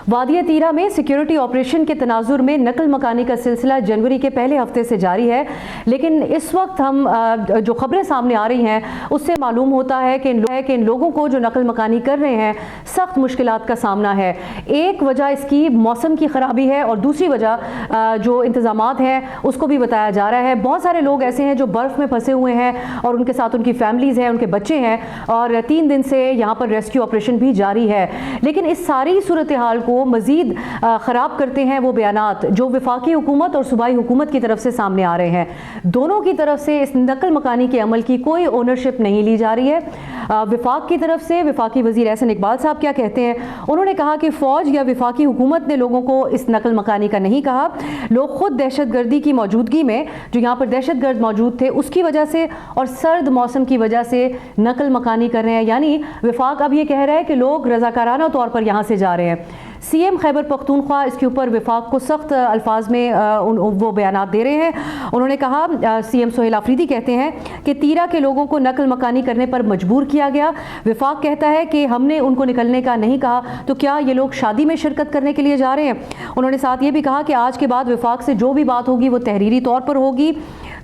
वादिया तीरा में security operation के तनाजुर में नकल मकानी का सिलसिला जनवरी के पहले हफ्ते से जारी है, लेकिन इस वक्त हम जो खबरें सामने आ रही हैं उससे मालूम होता है कि इन लोगों को जो नकल मकानी कर रहे हैं सख्त मुश्किलात का सामना है। एक वजह इसकी मौसम की ख़राबी है और दूसरी वजह जो इंतज़ामात हैं उसको भी बताया जा रहा है। बहुत सारे लोग ऐसे हैं जो बर्फ़ में फंसे हुए हैं और उनके साथ उनकी फैमिलीज़ हैं, उनके बच्चे हैं और 3 दिन से यहाँ पर रेस्क्यू ऑपरेशन भी जारी है। लेकिन इस सारी सूरत हाल को मज़ीद ख़राब करते हैं वो बयानात जो वफाकी हुकूमत और सूबाई हुकूमत की तरफ से सामने आ रहे हैं। दोनों की तरफ से इस नकल मकानी के अमल की कोई ओनरशिप नहीं ली जा रही है। वफाक की तरफ से वफाकी वज़ीर एहसन इकबाल साहब क्या कहते हैं, उन्होंने कहा कि फ़ौज या वफाकी हुकूमत ने लोगों को इस नकल मकानी का नहीं कहा, लोग खुद दहशत गर्दी की मौजूदगी में जो यहाँ पर दहशत गर्द मौजूद थे उसकी वजह से और सर्द मौसम की वजह से नकल मकानी कर रहे हैं। यानी वफाक अब ये कह रहा है कि लोग रज़ाकाराना तौर पर यहाँ से जा रहे हैं। सीएम खैबर पख्तूनख्वा इसके ऊपर वफाक को सख्त अल्फाज में वो बयानात दे रहे हैं। उन्होंने कहा, सीएम सोहेल आफरीदी कहते हैं कि तीरा के लोगों को नकल मकानी करने पर मजबूर किया गया। वफाक कहता है कि हमने उनको निकलने का नहीं कहा, तो क्या ये लोग शादी में शिरकत करने के लिए जा रहे हैं। उन्होंने साथ ये भी कहा कि आज के बाद वफाक से जो भी बात होगी वो तहरीरी तौर पर होगी।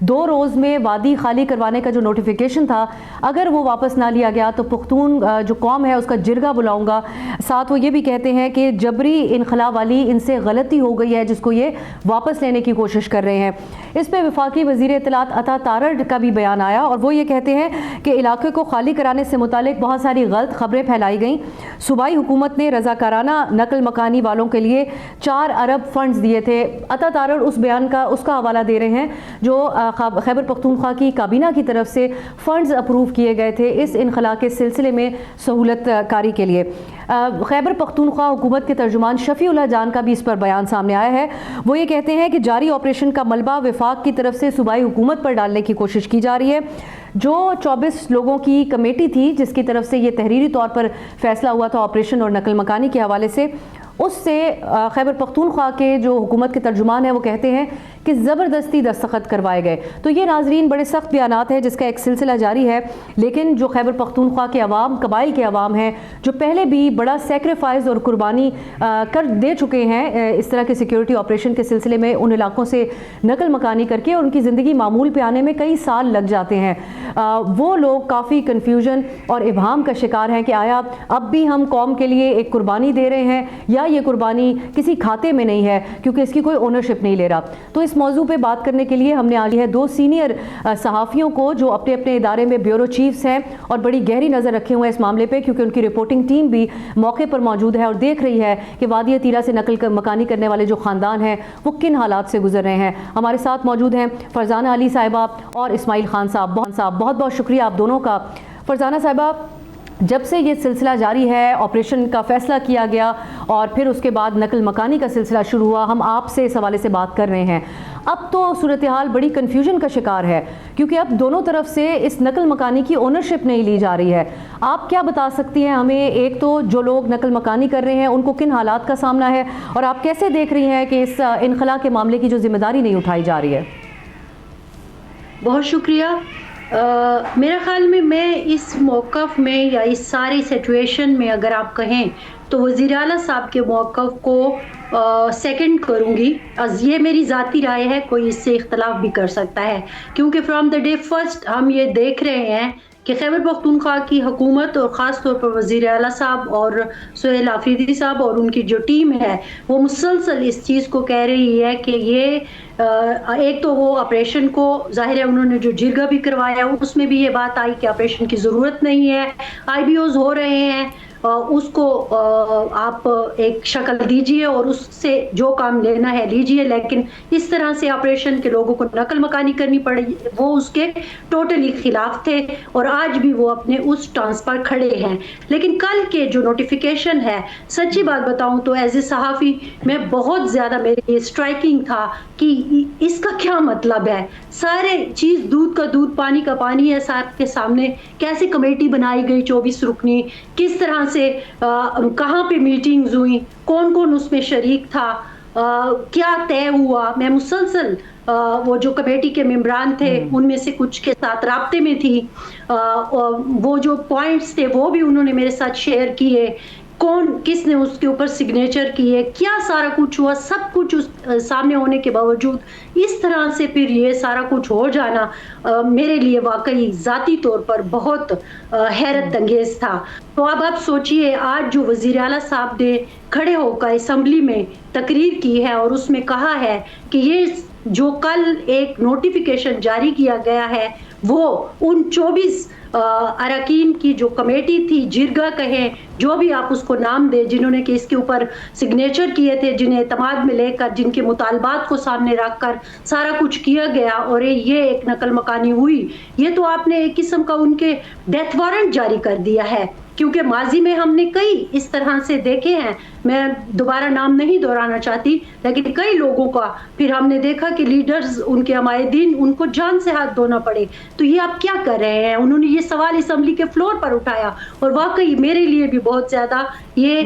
2 रोज़ में वादी खाली करवाने का जो नोटिफिकेशन था अगर वो वापस ना लिया गया तो पुख्तून जो कौम है उसका जिरगा बुलाऊंगा। साथ वो ये भी कहते हैं कि जबरी इनखला वाली इनसे गलती हो गई है जिसको ये वापस लेने की कोशिश कर रहे हैं। इस पर वफाकी वज़ीर इत्तलात अता तारड़ का भी बयान आया और वो ये कहते हैं कि इलाके को खाली कराने से मुतालिक बहुत सारी गलत खबरें फैलाई गईं। सूबाई हुकूमत ने रज़ाकाराना नकल मकानी वालों के लिए 4 अरब फंड्स दिए थे। अता तारड़ उस बयान का उसका हवाला दे रहे हैं जो खैबर पख्तूनख्वा की काबीना की तरफ से फंड्स अप्रूव किए गए थे इस इनखला के सिलसिले में सहूलत कारी के लिए। खैबर पख्तूनख्वा हुकूमत के तर्जुमान शफीउल्लाह जान का भी इस पर बयान सामने आया है। वो ये कहते हैं कि जारी ऑपरेशन का मलबा वफाक की तरफ से सूबाई हुकूमत पर डालने की कोशिश की जा रही है। जो 24 लोगों की कमेटी थी जिसकी तरफ से ये तहरीरी तौर पर फैसला हुआ था ऑपरेशन और नकल मकानी के हवाले से, उससे खैबर पख्तूनख्वा के जो हुकूमत के तर्जुमान हैं वो कहते हैं कि ज़बरदस्ती दस्तखत करवाए गए। तो ये नाजरीन बड़े सख्त बयानात हैं जिसका एक सिलसिला जारी है। लेकिन जो खैबर पख्तूनख्वा के अवाम कबाइल के अवाम हैं जो पहले भी बड़ा सेक्रीफाइस और कुर्बानी कर दे चुके हैं इस तरह के सिक्योरिटी ऑपरेशन के सिलसिले में, उन इलाकों से नकल मकानी करके और उनकी ज़िंदगी मामूल पे आने में कई साल लग जाते हैं, वो लोग काफ़ी कन्फ्यूजन और इबहाम का शिकार हैं कि आया अब भी हम कौम के लिए एक कुर्बानी दे रहे हैं या ये कुर्बानी किसी खाते में नहीं है क्योंकि इसकी कोई ओनरशिप नहीं ले रहा। तो इस मौजू पे बात करने के लिए हमने आज है 2 सीनियर सहाफ़ियों को जो अपने अपने इदारे में ब्यूरो चीफ्स हैं और बड़ी गहरी नज़र रखे हुए हैं इस मामले पे, क्योंकि उनकी रिपोर्टिंग टीम भी मौके पर मौजूद है और देख रही है कि वादिया तीरा से नकल मकानी करने वाले जो ख़ानदान हैं वो किन हालात से गुजर रहे हैं। हमारे साथ मौजूद हैं फरजाना अली साहिबा और इस्माइल खान साहब। बहुत बहुत शुक्रिया आप दोनों का। फरजाना साहिबा, जब से ये सिलसिला जारी है, ऑपरेशन का फ़ैसला किया गया और फिर उसके बाद नकल मकानी का सिलसिला शुरू हुआ, हम आपसे इस हवाले से बात कर रहे हैं। अब तो सूरत हाल बड़ी कन्फ्यूजन का शिकार है क्योंकि अब दोनों तरफ से इस नकल मकानी की ओनरशिप नहीं ली जा रही है। आप क्या बता सकती हैं हमें, एक तो जो लोग नकल मकानी कर रहे हैं उनको किन हालात का सामना है और आप कैसे देख रही हैं कि इस इनखला के मामले की जो जिम्मेदारी नहीं उठाई जा रही है। बहुत शुक्रिया। मेरा ख्याल में मैं इस मौक़िफ़ में या इस सारी सिचुएशन में अगर आप कहें तो वज़ीर आला साहब के मौक़िफ़ को सेकंड करूँगी। ये मेरी ज़ाती राय है, कोई इससे इख्तलाफ भी कर सकता है क्योंकि फ्रॉम द डे फर्स्ट हम ये देख रहे हैं कि खैबर पख्तूनख्वा की हुकूमत और ख़ास तौर पर वज़ीर आला साहब और सोहेल आफरीदी साहब और उनकी जो टीम है वो मुसलसल इस चीज़ को कह रही है कि ये एक तो वो ऑपरेशन को ज़ाहिर है उन्होंने जो जिरगा भी करवाया उसमें भी ये बात आई कि ऑपरेशन की ज़रूरत नहीं है, IBOs हो रहे हैं, उसको आप एक शक्ल दीजिए और उससे जो काम लेना है लीजिए, लेकिन इस तरह से ऑपरेशन के लोगों को नकल मकानी करनी पड़ी, वो उसके टोटली खिलाफ थे और आज भी वो अपने उस स्टांस पर खड़े हैं। लेकिन कल के जो नोटिफिकेशन है, सच्ची बात बताऊं तो एज ए सहाफ़ी मैं बहुत ज़्यादा मेरे स्ट्राइकिंग था कि इसका क्या मतलब है। सारे चीज़ दूध का दूध पानी का पानी है साहब के सामने। कैसे कमेटी बनाई गई 24 रुकनी, किस तरह से कहाँ पे मीटिंग्स हुई, कौन कौन उसमें शरीक था, क्या तय हुआ। मैं मुसलसल वो जो कमेटी के मेंबरान थे उनमें से कुछ के साथ राब्ते में थी, वो जो पॉइंट्स थे वो भी उन्होंने मेरे साथ शेयर किए कौन किसने उसके ऊपर सिग्नेचर किए, क्या सारा कुछ हुआ, सब कुछ उस सामने होने के बावजूद इस तरह से फिर ये सारा कुछ हो जाना मेरे लिए वाकई ज़ाती तौर पर बहुत हैरत अंगेज था। तो अब आप सोचिए, आज जो वज़ीर आला साहब ने खड़े होकर असेंबली में तकरीर की है और उसमें कहा है कि ये जो कल एक नोटिफिकेशन जारी किया गया है वो उन 24 अरकान की जो कमेटी थी, जिरगा कहें, जो भी आप उसको नाम दें, जिन्होंने कि इसके ऊपर सिग्नेचर किए थे, जिन्हें एतमाद में लेकर, जिनके मुतालबात को सामने रखकर सारा कुछ किया गया और ये एक नकल मकानी हुई, ये तो आपने एक किस्म का उनके डेथ वारंट जारी कर दिया है। क्योंकि माजी में हमने कई इस तरह से देखे हैं, मैं दोबारा नाम नहीं दोहराना चाहती, लेकिन कई लोगों का फिर हमने देखा कि लीडर्स, उनके हमायदीन, उनको जान से हाथ धोना पड़े। तो ये आप क्या कर रहे हैं? उन्होंने ये सवाल असेंबली के फ्लोर पर उठाया और वाकई मेरे लिए भी बहुत ज़्यादा ये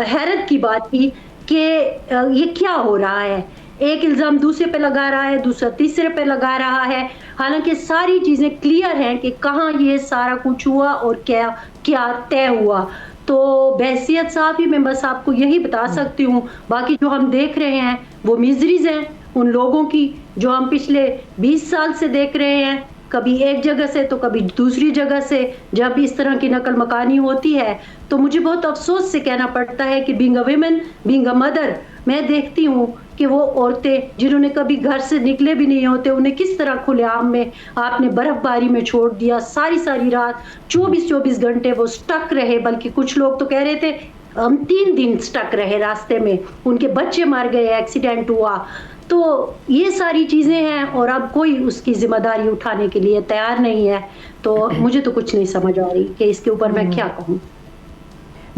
हैरत की बात थी कि ये क्या हो रहा है। एक इल्ज़ाम दूसरे पे लगा रहा है, दूसरा तीसरे पे लगा रहा है, हालांकि सारी चीज़ें क्लियर हैं कि कहाँ ये सारा कुछ हुआ और क्या क्या तय हुआ। तो बहसियत साफ़ी में बस आपको यही बता सकती हूँ, बाकी जो हम देख रहे हैं वो मिजरीज़ हैं उन लोगों की जो हम पिछले 20 साल से देख रहे हैं, कभी एक जगह से तो कभी दूसरी जगह से। जब इस तरह की नकल मकानी होती है तो मुझे बहुत अफसोस से कहना पड़ता है कि being a women, being a mother, मैं देखती हूँ कि वो औरतें जिन्होंने कभी घर से निकले भी नहीं होते, उन्हें किस तरह खुलेआम में आपने बर्फबारी में छोड़ दिया, सारी सारी रात 24-24 घंटे वो स्टक रहे। बल्कि कुछ लोग तो कह रहे थे हम 3 दिन स्टक रहे रास्ते में, उनके बच्चे मर गए, एक्सीडेंट हुआ। तो ये सारी चीज़ें हैं और अब कोई उसकी जिम्मेदारी उठाने के लिए तैयार नहीं है। तो मुझे तो कुछ नहीं समझ आ रही कि इसके ऊपर मैं क्या कहूँ।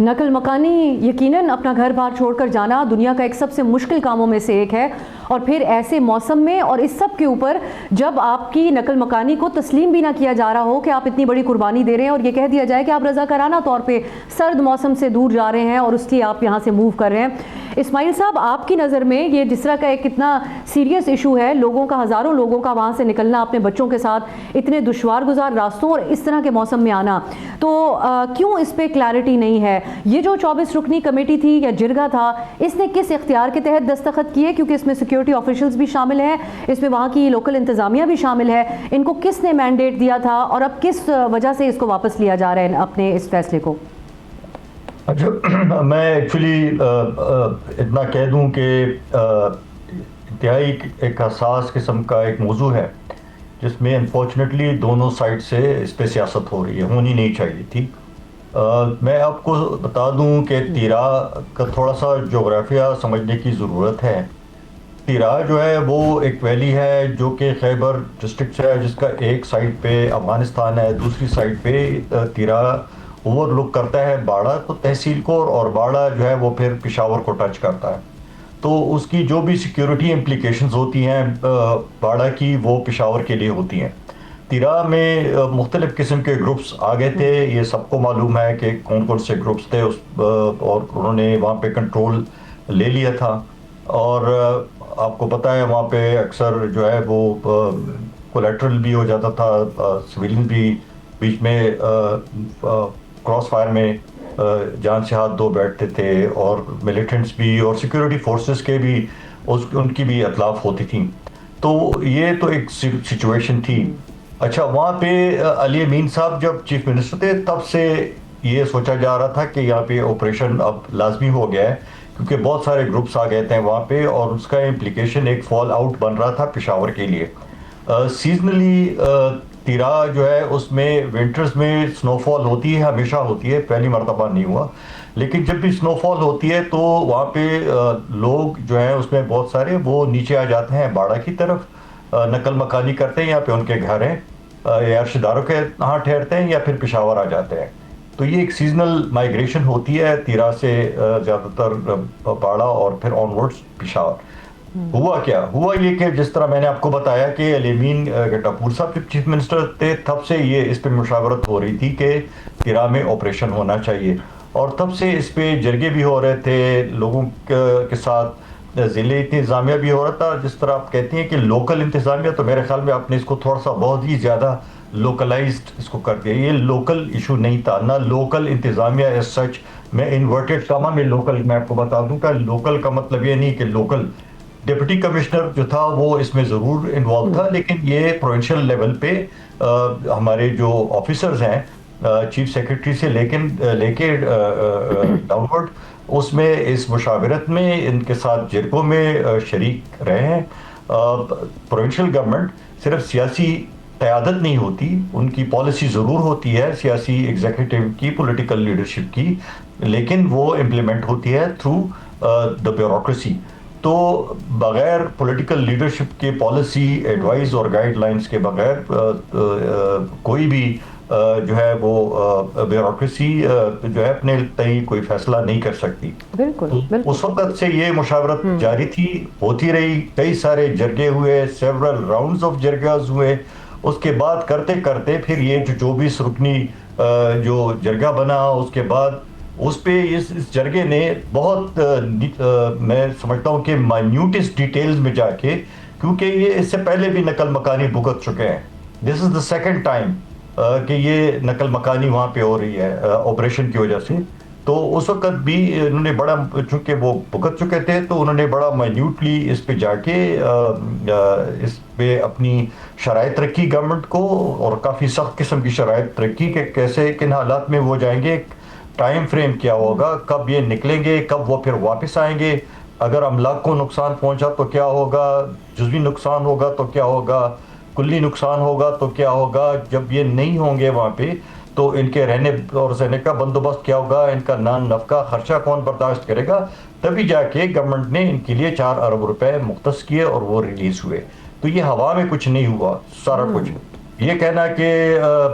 नकल मकानी यकीनन अपना घर बार छोड़कर जाना दुनिया का एक सबसे मुश्किल कामों में से एक है, और फिर ऐसे मौसम में और इस सब के ऊपर जब आपकी नकल मकानी को तस्लीम भी ना किया जा रहा हो कि आप इतनी बड़ी कुर्बानी दे रहे हैं और ये कह दिया जाए कि आप रज़ाकाराना तौर पे सर्द मौसम से दूर जा रहे हैं और उसलिए आप यहाँ से मूव कर रहे हैं। इस्माइल साहब, आपकी नज़र में ये जिस तरह का एक कितना सीरियस इशू है, लोगों का, हज़ारों लोगों का वहाँ से निकलना अपने बच्चों के साथ इतने दुश्वार गुजार रास्तों और इस तरह के मौसम में आना, तो क्यों इस पर क्लैरिटी नहीं है? ये जो 24 रुकनी कमेटी थी या जिरगा था, इसने किस इख्तियार के तहत दस्तखत किए? क्योंकि इसमें सिक्योरिटी ऑफिशियल्स भी शामिल हैं, इसमें वहाँ की लोकल इंतज़ामिया भी शामिल है। इनको किसने मैंडेट दिया था और अब किस वजह से इसको वापस लिया जा रहा है अपने इस फैसले को? अच्छा, मैं एक्चुअली इतना कह दूं कि इंतहाई एक हसास किस्म का एक मौजू है जिसमें अनफॉर्चुनेटली दोनों साइड से इस पर सियासत हो रही है, होनी नहीं चाहिए थी। मैं आपको बता दूं कि तीरा का थोड़ा सा जोग्राफिया समझने की ज़रूरत है। तीरा जो है वो एक वैली है जो कि खैबर डिस्ट्रिक्ट से है, जिसका एक साइड पे अफगानिस्तान है, दूसरी साइड पे तीरा ओवरलुक करता है बाड़ा को, तहसील को, और बाड़ा जो है वो फिर पेशावर को टच करता है। तो उसकी जो भी सिक्योरिटी इम्प्लीकेशंस होती हैं बाड़ा की, वो पेशावर के लिए होती हैं। तीरा में मुख्तलिफ़ किस्म के ग्रुप्स आ गए थे, ये सबको मालूम है कि कौन कौन से ग्रुप्स थे और उन्होंने वहाँ पे कंट्रोल ले लिया था। और आपको पता है वहाँ पे अक्सर जो है वो कोलेट्रल भी हो जाता था, सिविलियन भी बीच में क्रॉस फायर में जान से हाथ धो बैठते थे, और मिलिटेंट्स भी और सिक्योरिटी फोर्सेस के भी उनकी भी इतलाफ होती थी। तो ये तो एक सिचुएशन थी। अच्छा, वहाँ पे अली अमीन साहब जब चीफ मिनिस्टर थे तब से ये सोचा जा रहा था कि यहाँ पे ऑपरेशन अब लाजमी हो गया है, क्योंकि बहुत सारे ग्रुप्स आ गए थे वहाँ पे और उसका इम्प्लीकेशन एक फॉल आउट बन रहा था पेशावर के लिए। सीजनली तीरा जो है उसमें विंटर्स में स्नोफॉल होती है, हमेशा होती है, पहली मरतबा नहीं हुआ, लेकिन जब भी स्नोफॉल होती है तो वहाँ पे लोग जो हैं उसमें बहुत सारे वो नीचे आ जाते हैं बाड़ा की तरफ, नकल मकानी करते हैं, यहाँ पे उनके घर हैं या रिश्तेदारों के यहाँ ठहरते हैं या फिर पेशावर आ जाते हैं। तो ये एक सीजनल माइग्रेशन होती है तीरा से ज़्यादातर बाड़ा और फिर ऑनवर्ड्स पेशावर। हुआ क्या? हुआ ये कि जिस तरह मैंने आपको बताया कि अली अमीन गट्टापुर साहब जब चीफ मिनिस्टर थे तब से ये इस पे मुशावरत हो रही थी कि तीरा में ऑपरेशन होना चाहिए, और तब से इस पे जरगे भी हो रहे थे लोगों के साथ, ज़िले इंतज़ामिया भी हो रहा था। जिस तरह आप कहती हैं कि लोकल इंतज़ामिया, तो मेरे ख्याल में आपने इसको थोड़ा सा बहुत ही ज़्यादा लोकलाइज्ड इसको कर दिया। ये लोकल इशू नहीं था, ना लोकल इंतज़ामिया एज सच میں انورٹیڈ کاما میں لوکل میں آپ کو بتا دوں کہ لوکل کا مطلب یہ نہیں کہ لوکل ڈپٹی کمشنر جو تھا وہ اس میں ضرور انوالو تھا، لیکن یہ پروونشل لیول پہ ہمارے جو آفیسرز ہیں چیف سیکرٹری سے لے کے ڈاؤن ورڈ، اس میں اس مشاورت میں ان کے ساتھ جرگوں میں شریک رہے ہیں۔ پروونشل گورنمنٹ صرف سیاسی قیادت نہیں ہوتی، ان کی پالیسی ضرور ہوتی ہے سیاسی ایگزیکٹو کی، پولیٹیکل لیڈرشپ کی، لیکن وہ امپلیمنٹ ہوتی ہے تھرو دا بیوروکریسی۔ تو بغیر پولیٹیکل لیڈرشپ کے پالیسی ایڈوائز اور گائیڈ لائنز کے بغیر کوئی بھی جو ہے وہ بیوروکریسی جو ہے اپنے تئیں کوئی فیصلہ نہیں کر سکتی۔ بالکل اس وقت سے یہ مشاورت جاری تھی، ہوتی رہی، کئی سارے جرگے ہوئے، سیورل راؤنڈز آف جرگاز ہوئے۔ اس کے بعد کرتے کرتے پھر یہ جو 24 رکنی جو جرگہ بنا، اس کے بعد اس پہ اس جرگے نے بہت میں سمجھتا ہوں کہ مائنیوٹسٹ ڈیٹیلز میں جا کے، کیونکہ یہ اس سے پہلے بھی نقل مکانی بھگت چکے ہیں، دس از دا سیکنڈ ٹائم کہ یہ نقل مکانی وہاں پہ ہو رہی ہے آپریشن کی وجہ سے۔ تو اس وقت بھی انہوں نے بڑا، چونکہ وہ بھگت چکے تھے تو انہوں نے بڑا مائنیوٹلی اس پہ جا کے اس پہ اپنی شرائط رکھی گورنمنٹ کو، اور کافی سخت قسم کی شرائط رکھی کہ کیسے کن حالات میں وہ جائیں گے، ٹائم فریم کیا ہوگا، کب یہ نکلیں گے، کب وہ پھر واپس آئیں گے، اگر املاک کو نقصان پہنچا تو کیا ہوگا، جزوی نقصان ہوگا تو کیا ہوگا، کلی نقصان ہوگا تو کیا ہوگا، جب یہ نہیں ہوں گے وہاں پہ تو ان کے رہنے اور رہنے کا بندوبست کیا ہوگا، ان کا نان نفقہ خرچہ کون برداشت کرے گا۔ تبھی جا کے گورنمنٹ نے ان کے لیے 4 ارب روپے مختص کیے اور وہ ریلیز ہوئے۔ تو یہ ہوا میں کچھ نہیں ہوا، سارا کچھ یہ کہنا کہ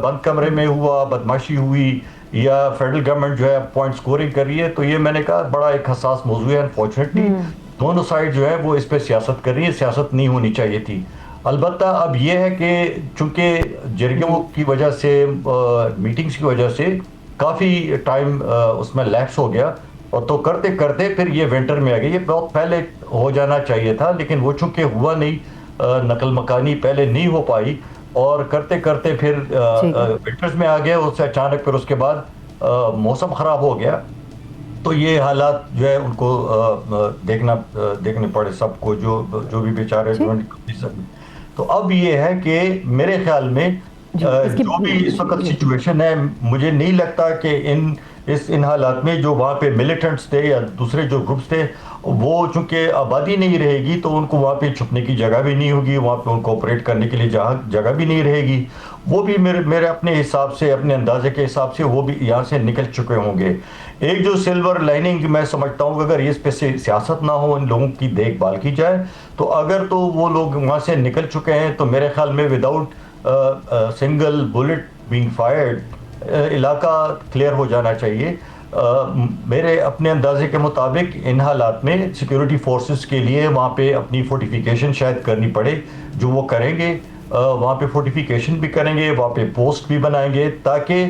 بند کمرے میں ہوا، بدماشی ہوئی، یا فیڈرل گورنمنٹ جو ہے پوائنٹ سکورنگ کر رہی ہے، تو یہ میں نے کہا بڑا ایک حساس موضوع ہے۔ انفارچونیٹلی دونوں سائڈ جو ہے وہ اس پہ سیاست کر رہی ہے، سیاست نہیں ہونی چاہیے تھی۔ البتہ اب یہ ہے کہ چونکہ جرگوں کی وجہ سے، میٹنگز کی وجہ سے کافی ٹائم اس میں لیپس ہو گیا، اور تو کرتے کرتے پھر یہ ونٹر میں آ گئی۔ یہ بہت پہلے ہو جانا چاہیے تھا، لیکن وہ چونکہ ہوا نہیں، نقل مکانی پہلے نہیں ہو پائی، اور کرتے کرتے پھر ونٹرز میں آ گیا، اس سے اچانک پھر اس کے بعد موسم خراب ہو گیا، تو یہ حالات جو ہے ان کو دیکھنے پڑے سب کو، جو بھی بیچارے۔ تو اب یہ ہے کہ میرے خیال میں جو بھی اس وقت سچویشن ہے، مجھے نہیں لگتا کہ ان حالات میں جو وہاں پہ ملیٹنٹس تھے یا دوسرے جو گروپس تھے، وہ چونکہ آبادی نہیں رہے گی تو ان کو وہاں پہ چھپنے کی جگہ بھی نہیں ہوگی، وہاں پہ ان کو آپریٹ کرنے کے لیے جگہ بھی نہیں رہے گی۔ وہ بھی میرے اپنے حساب سے، اپنے اندازے کے حساب سے وہ بھی یہاں سے نکل چکے ہوں گے۔ ایک جو سلور لائننگ میں سمجھتا ہوں، اگر اس پہ سیاست نہ ہو، ان لوگوں کی دیکھ بھال کی جائے، تو اگر تو وہ لوگ وہاں سے نکل چکے ہیں تو میرے خیال میں without single bullet being fired علاقہ کلیئر ہو جانا چاہیے۔ میرے اپنے اندازے کے مطابق ان حالات میں سیکیورٹی فورسز کے لیے وہاں پہ اپنی فورٹیفیکیشن شاید کرنی پڑے، جو وہ کریں گے، وہاں پہ فورٹیفیکیشن بھی کریں گے، وہاں پہ پوسٹ بھی بنائیں گے، تاکہ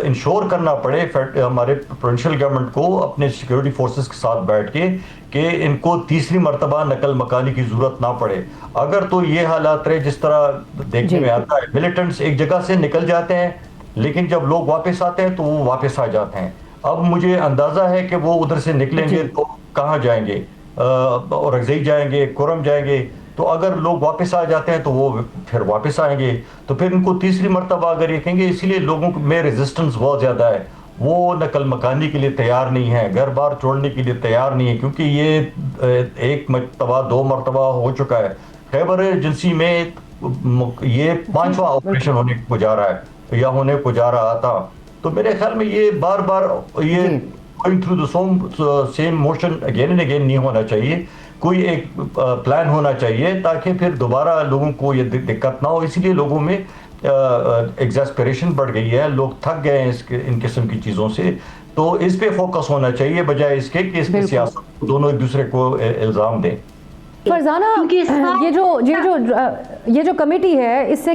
انشور کرنا پڑے ہمارے پروونشل گورنمنٹ کو اپنے سیکیورٹی فورسز کے ساتھ بیٹھ کے کہ ان کو تیسری مرتبہ نقل مکانی کی ضرورت نہ پڑے۔ اگر تو یہ حالات رہے جس طرح دیکھنے میں آتا ہے، ملیٹنٹس ایک جگہ سے نکل جاتے ہیں، لیکن جب لوگ واپس آتے ہیں تو وہ واپس آ جاتے ہیں۔ اب مجھے اندازہ ہے کہ وہ ادھر سے نکلیں گے تو کہاں جائیں گے، اور اگزئی جائیں گے، کورم جائیں گے، تو اگر لوگ واپس آ جاتے ہیں تو وہ پھر واپس آئیں گے، تو پھر ان کو تیسری مرتبہ اگر یہ کہیں گے، اسی لیے لوگوں میں ریزسٹنس بہت زیادہ ہے، وہ نقل مکانی کے لیے تیار نہیں ہے، گھر بار چھوڑنے کے لیے تیار نہیں ہے، کیونکہ یہ 1 مرتبہ 2 مرتبہ ہو چکا ہے۔ خیبر ایجنسی میں یہ 5واں آپریشن ہونے کو جا رہا ہے یا ہونے کو جا رہا تھا، تو میرے خیال میں یہ بار بار یہ going through the same motion again and again نہیں ہونا چاہیے۔ کوئی ایک پلان ہونا چاہیے تاکہ پھر دوبارہ لوگوں کو یہ دقت نہ ہو۔ اسی لیے لوگوں میں ایگزاسپریشن بڑھ گئی ہے، لوگ تھک گئے ہیں ان قسم کی چیزوں سے، تو اس پہ فوکس ہونا چاہیے بجائے اس کے کہ اس کی سیاست دونوں ایک دوسرے کو الزام دیں۔ فرزانہ، یہ جو کمیٹی ہے، اس سے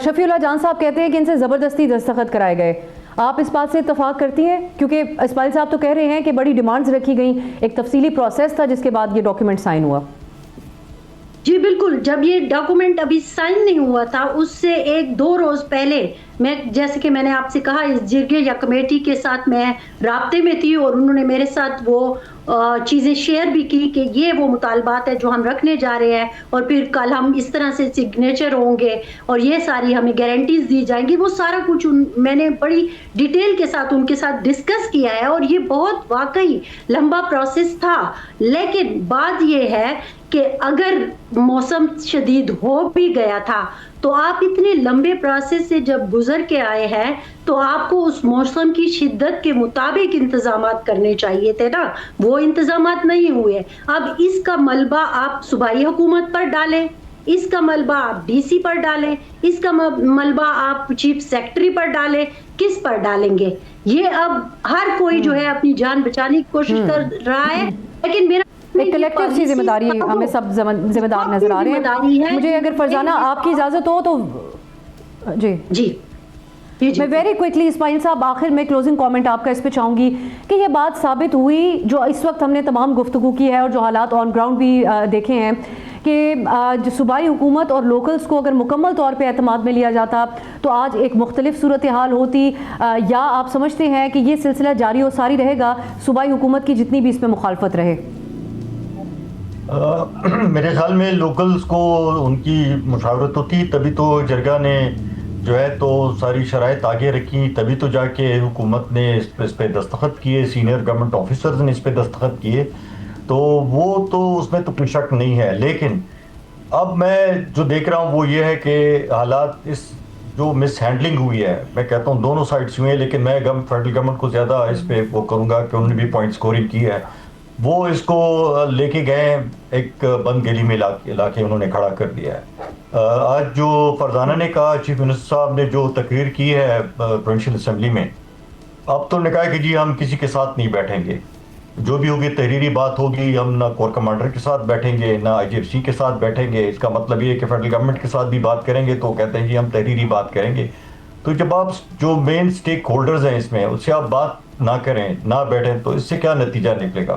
شفیع اللہ جان صاحب کہتے ہیں کہ ان سے زبردستی دستخط کرائے گئے، آپ اس بات سے اتفاق کرتی ہیں؟ کیونکہ اسماعیل صاحب تو کہہ رہے ہیں کہ بڑی ڈیمانڈز رکھی گئیں، ایک تفصیلی پروسیس تھا جس کے بعد یہ ڈاکیومنٹ سائن ہوا۔ جی بالکل، جب یہ ڈاکومنٹ ابھی سائن نہیں ہوا تھا، اس سے 1-2 روز پہلے میں جیسے کہ میں نے آپ سے کہا اس جرگے یا کمیٹی کے ساتھ میں رابطے میں تھی اور انہوں نے میرے ساتھ وہ چیزیں شیئر بھی کی کہ یہ وہ مطالبات ہے جو ہم رکھنے جا رہے ہیں اور پھر کل ہم اس طرح سے سگنیچر ہوں گے اور یہ ساری ہمیں گارنٹیز دی جائیں گی. وہ سارا کچھ میں نے بڑی ڈیٹیل کے ساتھ ان کے ساتھ ڈسکس کیا ہے اور یہ بہت واقعی لمبا پروسیس تھا. لیکن بات یہ ہے کہ اگر موسم شدید ہو بھی گیا تھا تو آپ اتنے لمبے پروسیس سے جب گزر کے آئے ہیں تو آپ کو اس موسم کی شدت کے مطابق انتظامات کرنے چاہیے تھے نا. وہ انتظامات نہیں ہوئے. اب اس کا ملبہ آپ صوبائی حکومت پر ڈالیں, اس کا ملبہ آپ ڈی سی پر ڈالیں, اس کا ملبہ آپ چیف سیکرٹری پر ڈالیں. کس پر ڈالیں گے؟ یہ اب ہر کوئی جو ہے اپنی جان بچانے کی کوشش کر رہا ہے. لیکن میرا ایک کلیکٹیو سی ذمہ داری ہمیں سب ذمہ دار نظر آ رہے ہیں. مجھے اگر فرزانہ آپ کی اجازت ہو تو جی میں ویری کوئکلی اسماعیل صاحب آخر میں کلوزنگ کامنٹ آپ کا اس پہ چاہوں گی کہ یہ بات ثابت ہوئی جو اس وقت ہم نے تمام گفتگو کی ہے اور جو حالات آن گراؤنڈ بھی دیکھے ہیں کہ صوبائی حکومت اور لوکلز کو اگر مکمل طور پہ اعتماد میں لیا جاتا تو آج ایک مختلف صورتحال ہوتی, یا آپ سمجھتے ہیں کہ یہ سلسلہ جاری و ساری رہے گا صوبائی حکومت کی جتنی بھی اس میں مخالفت رہے؟ میرے خیال میں لوکلز کو ان کی مشاورت ہوتی, تبھی تو جرگہ نے جو ہے تو ساری شرائط آگے رکھی, تبھی تو جا کے حکومت نے اس پہ دستخط کیے, سینئر گورنمنٹ آفیسرز نے اس پہ دستخط کیے. تو وہ تو اس میں تو کوئی شک نہیں ہے. لیکن اب میں جو دیکھ رہا ہوں وہ یہ ہے کہ حالات اس جو مس ہینڈلنگ ہوئی ہے, میں کہتا ہوں دونوں سائڈس ہوئے ہیں, لیکن میں فیڈرل گورنمنٹ کو زیادہ اس پہ وہ کروں گا کہ انہوں نے بھی پوائنٹ سکورنگ کی ہے. وہ اس کو لے کے گئے ایک بند گلی میں لا کے انہوں نے کھڑا کر دیا ہے. آج جو فرزانہ نے کہا, چیف منسٹر صاحب نے جو تقریر کی ہے پروونشل اسمبلی میں, اب تو نے کہا کہ جی ہم کسی کے ساتھ نہیں بیٹھیں گے, جو بھی ہوگی تحریری بات ہوگی, ہم نہ کور کمانڈر کے ساتھ بیٹھیں گے نہ آئی جی ایف سی کے ساتھ بیٹھیں گے. اس کا مطلب یہ ہے کہ فیڈرل گورنمنٹ کے ساتھ بھی بات کریں گے تو کہتے ہیں جی ہم تحریری بات کریں گے. تو جب آپ جو مین سٹیک ہولڈرز ہیں اس میں, اس سے آپ بات نہ کریں, نہ بیٹھیں, تو اس سے کیا نتیجہ نکلے گا؟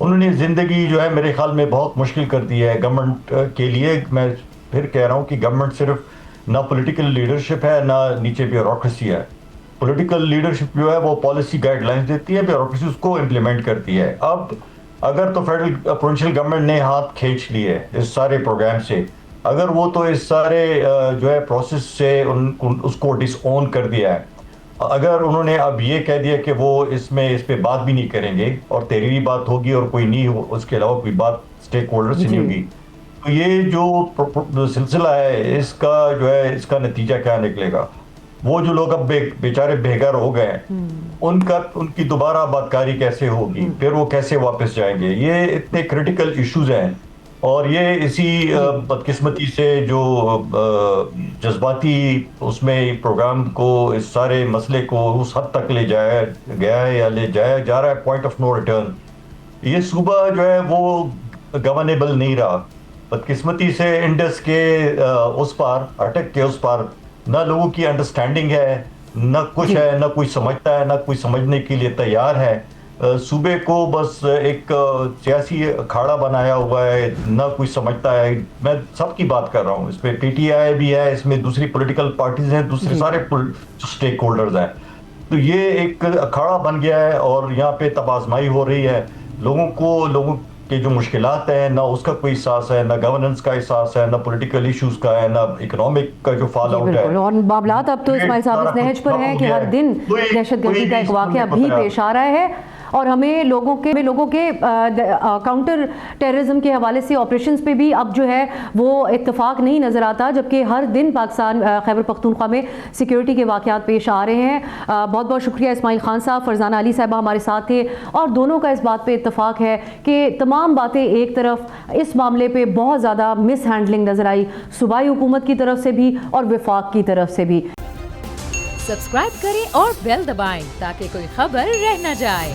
انہوں نے زندگی جو ہے میرے خیال میں بہت مشکل کر دی ہے گورنمنٹ کے لیے. میں پھر کہہ رہا ہوں کہ گورنمنٹ صرف نہ پولیٹیکل لیڈرشپ ہے نہ نیچے بیوروکریسی ہے. پولیٹیکل لیڈرشپ جو ہے وہ پالیسی گائیڈ لائنز دیتی ہے, بیوروکریسی اس کو امپلیمنٹ کرتی ہے. اب اگر تو فیڈرل پروونشل گورنمنٹ نے ہاتھ کھینچ لیے اس سارے پروگرام سے, اگر وہ تو اس سارے جو ہے پروسیس سے اس کو ڈس اون کر دیا ہے, اگر انہوں نے اب یہ کہہ دیا کہ وہ اس پہ بات بھی نہیں کریں گے اور تحریری بات ہوگی اور کوئی نہیں ہو, اس کے علاوہ کوئی بات اسٹیک ہولڈر سے نہیں ہوگی, تو یہ جو سلسلہ ہے اس کا جو ہے اس کا نتیجہ کیا نکلے گا؟ وہ جو لوگ اب بیچارے بے گھر ہو گئے ہیں ان کی دوبارہ آبادکاری کیسے ہوگی, پھر وہ کیسے واپس جائیں گے؟ یہ اتنے کریٹیکل ایشوز ہیں اور یہ اسی بدقسمتی سے جو جذباتی اس میں پروگرام کو, اس سارے مسئلے کو اس حد تک لے جایا گیا ہے یا لے جایا جا رہا ہے پوائنٹ آف نو ریٹرن. یہ صوبہ جو ہے وہ گورنیبل نہیں رہا. بدقسمتی سے انڈس کے اس پار, اٹک کے اس پار نہ لوگوں کی انڈرسٹینڈنگ ہے, نہ کچھ ہے, نہ کوئی سمجھتا ہے, نہ کوئی سمجھنے کے لیے تیار ہے. صوبے کو بس ایک سیاسی اکھاڑا بنایا ہوا ہے, نہ کوئی سمجھتا ہے. میں سب کی بات کر رہا ہوں, اس میں پی ٹی آئی بھی ہے, اس میں دوسری پولیٹیکل پارٹیز ہیں, دوسرے سارے اسٹیک ہولڈرز ہیں. تو یہ ایک اکھاڑا بن گیا ہے اور یہاں پہ تب آزمائی ہو رہی ہے. لوگوں کے جو مشکلات ہیں, نہ اس کا کوئی احساس ہے, نہ گورننس کا احساس ہے, نہ پولیٹیکل ایشوز کا ہے, نہ اکنامک کا جو فال آؤٹ ہے. اور معاملات اب تو اسماعیل صاحب اس نہج پر ہیں کہ ہر دن دہشت گردی کا ایک واقعہ بھی پیش آ رہا ہے اور ہمیں لوگوں کے کاؤنٹر ٹیررزم کے حوالے سے آپریشنز پہ بھی اب جو ہے وہ اتفاق نہیں نظر آتا, جبکہ ہر دن پاکستان خیبر پختونخوا میں سیکیورٹی کے واقعات پیش آ رہے ہیں. بہت بہت شکریہ اسماعیل خان صاحب. فرزانہ علی صاحبہ ہمارے ساتھ تھے اور دونوں کا اس بات پہ اتفاق ہے کہ تمام باتیں ایک طرف, اس معاملے پہ بہت زیادہ مس ہینڈلنگ نظر آئی صوبائی حکومت کی طرف سے بھی اور وفاق کی طرف سے بھی. سبسکرائب کریں اور بیل دبائیں تاکہ کوئی خبر رہ نہ جائے.